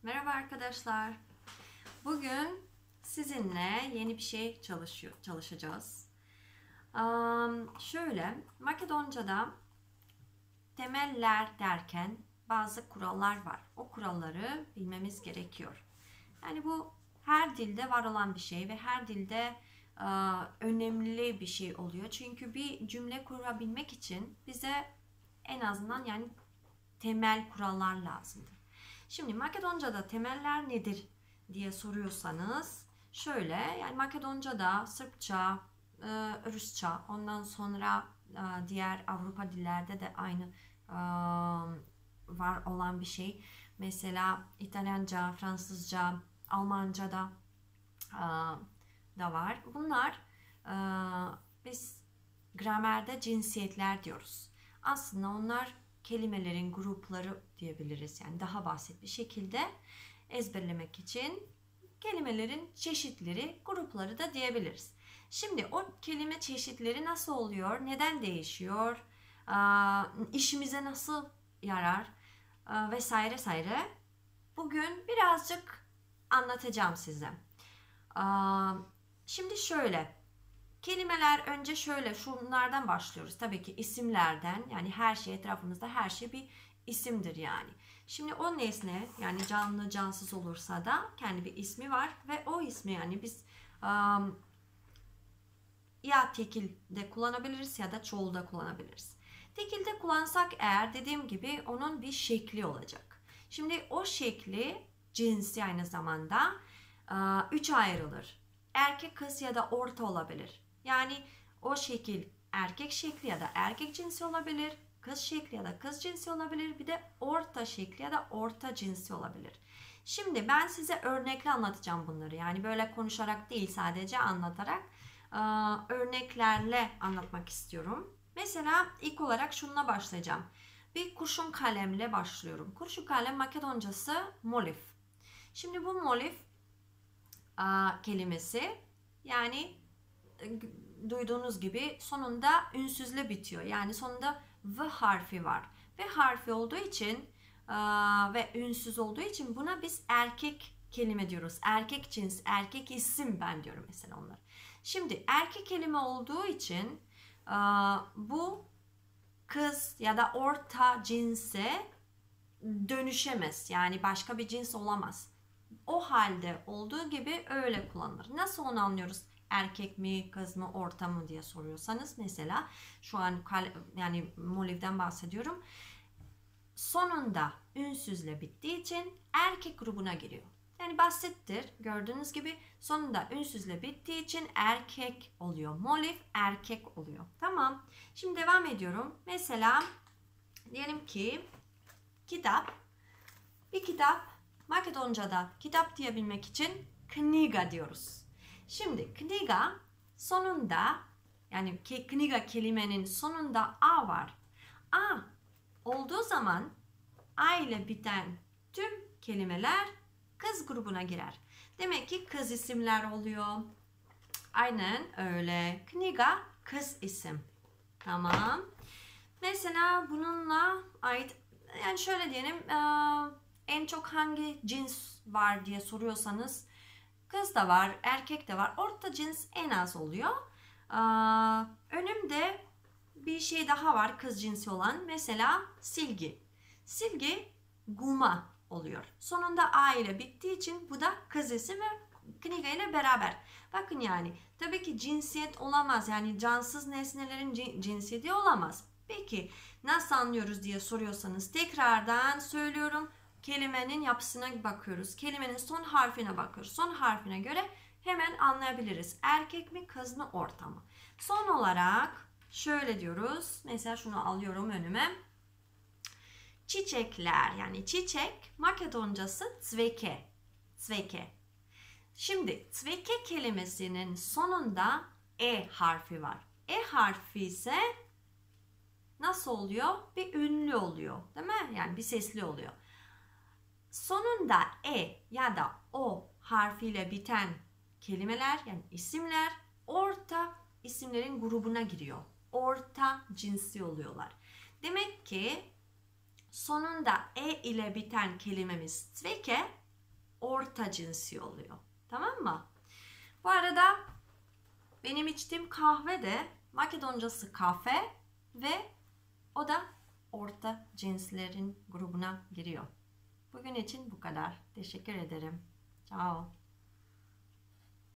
Merhaba arkadaşlar. Bugün sizinle yeni bir şey çalışacağız. Şöyle, Makedonca'da temeller derken bazı kurallar var. O kuralları bilmemiz gerekiyor. Yani bu her dilde var olan bir şey ve her dilde önemli bir şey oluyor. Çünkü bir cümle kurabilmek için bize en azından yani temel kurallar lazımdır. Şimdi Makedonca'da temeller nedir diye soruyorsanız şöyle, yani Makedonca'da Sırpça, Rusça, ondan sonra diğer Avrupa dillerde de aynı var olan bir şey. Mesela İtalyanca, Fransızca, Almanca da var. Bunlar biz gramerde cinsiyetler diyoruz. Aslında onlar kelimelerin grupları diyebiliriz. Yani daha basit bir şekilde ezberlemek için kelimelerin çeşitleri, grupları da diyebiliriz. Şimdi o kelime çeşitleri nasıl oluyor? Neden değişiyor? İşimize nasıl yarar? Vesaire vesaire. Bugün birazcık anlatacağım size. Şimdi şöyle. Kelimeler önce şöyle şunlardan başlıyoruz. Tabii ki isimlerden, yani her şey, etrafımızda her şey bir isimdir yani. Şimdi o nesne, yani canlı cansız olursa da kendi bir ismi var ve o ismi yani biz ya tekilde kullanabiliriz ya da çoğulda kullanabiliriz. Tekilde kullansak eğer, dediğim gibi onun bir şekli olacak. Şimdi o şekli cinsi aynı zamanda üçe ayrılır. Erkek, kız ya da orta olabilir. Yani o şekil erkek şekli ya da erkek cinsi olabilir. Kız şekli ya da kız cinsi olabilir. Bir de orta şekli ya da orta cinsi olabilir. Şimdi ben size örnekle anlatacağım bunları. Yani böyle konuşarak değil, sadece anlatarak örneklerle anlatmak istiyorum. Mesela ilk olarak şununla başlayacağım. Bir kurşun kalemle başlıyorum. Kurşun kalem Makedoncası molif. Şimdi bu molif kelimesi, yani duyduğunuz gibi sonunda ünsüzle bitiyor. Yani sonunda V harfi var. V harfi olduğu için ve ünsüz olduğu için buna biz erkek kelime diyoruz. Erkek cins, erkek isim ben diyorum mesela onlar. Şimdi erkek kelime olduğu için bu kız ya da orta cinse dönüşemez. Yani başka bir cins olamaz. O halde olduğu gibi öyle kullanılır. Nasıl onu anlıyoruz? Erkek mi, kız mı, orta mı diye soruyorsanız, mesela şu an yani molivden bahsediyorum. Sonunda ünsüzle bittiği için erkek grubuna giriyor. Yani basittir. Gördüğünüz gibi sonunda ünsüzle bittiği için erkek oluyor. Molif erkek oluyor. Tamam. Şimdi devam ediyorum. Mesela diyelim ki kitap. Bir kitap, Makedonca'da kitap diyebilmek için knjiga diyoruz. Şimdi knjiga sonunda, yani knjiga kelimenin sonunda a var. A olduğu zaman a ile biten tüm kelimeler kız grubuna girer. Demek ki kız isimler oluyor. Aynen öyle. Knjiga kız isim. Tamam. Mesela bununla ait, yani şöyle diyelim, en çok hangi cins var diye soruyorsanız, kız da var, erkek de var. Orta cins en az oluyor. Önümde bir şey daha var kız cinsi olan. Mesela silgi. Silgi guma oluyor. Sonunda a ile bittiği için bu da kız isim ve knjiga ile beraber. Bakın yani tabii ki cinsiyet olamaz. Yani cansız nesnelerin cinsiyeti olamaz. Peki nasıl anlıyoruz diye soruyorsanız, tekrardan söylüyorum. Kelimenin yapısına bakıyoruz. Kelimenin son harfine bakıyoruz. Son harfine göre hemen anlayabiliriz. Erkek mi, kız mı, orta mı? Son olarak şöyle diyoruz. Mesela şunu alıyorum önüme. Çiçekler, yani çiçek Makedoncası cveke. Cveke. Şimdi cveke kelimesinin sonunda e harfi var. E harfi ise nasıl oluyor? Bir ünlü oluyor, değil mi? Yani bir sesli oluyor. Sonunda e ya da o harfiyle biten kelimeler, yani isimler, orta isimlerin grubuna giriyor. Orta cinsi oluyorlar. Demek ki sonunda e ile biten kelimemiz cveke, orta cinsi oluyor. Tamam mı? Bu arada benim içtiğim kahve de Makedoncası kafe ve o da orta cinslerin grubuna giriyor. Bugün için bu kadar. Teşekkür ederim. Ciao.